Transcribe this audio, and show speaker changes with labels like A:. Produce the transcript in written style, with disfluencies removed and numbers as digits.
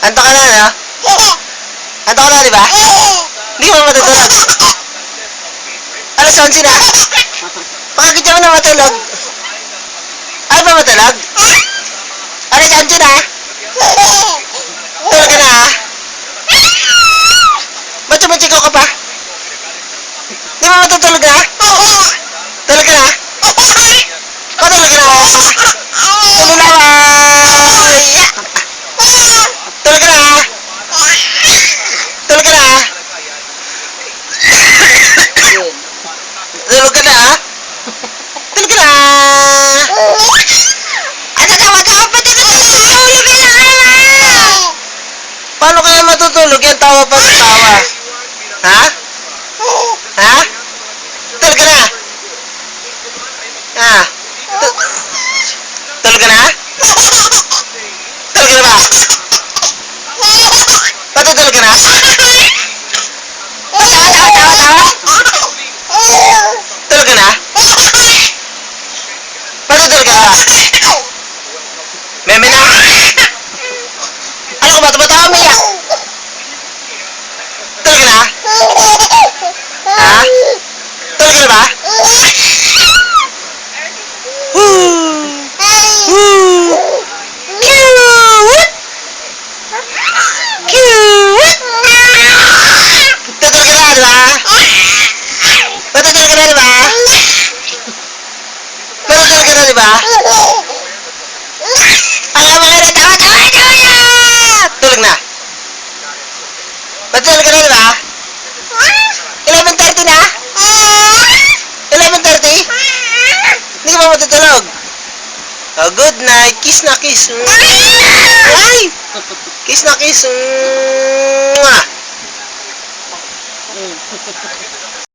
A: Anto ka na, no? Anto ka na, di ba? Hindi mo matutulog. Alas 11 na. Bakit ka na matulog? Ay ba matulog? Alas 11 na. Tulog ka na, ha? Ba't sumatsigaw ka pa? Di mo matutulog na? Tulog ka na? Matulog ka na? Tulog na ba? Tulog ka na? Tulog ka na? Tulog ka na? Tulog ka na? Ano ka magkakapit ka na? Tulog ka na! Paano kaya matutulog yan? Tawa pa sa tawa. Ha? Ha? Tulog ka na? Ha? Tulog ka na? Tulog ka na ba? Matutulog ka na? Tawa? Tulog ka na? Matutulog ka na ba? Meme na? Ano ka ba? Tumatawa mo yan? Tulog ka na? Ha? Tulog ka na ba? Woo! Woo! Cute! Cute! Tutulog ka na, di ba? Matutulog ka na, di ba? Matutulog ka na, di ba? Ang mga na, tawa na! Tulog na. Matutulog ka na, di ba? 11:30 na? 11:30? Hindi ka ba matutulog? Oh, good night. Kiss na kiss. Ay! Kiss na kiss. Mwah!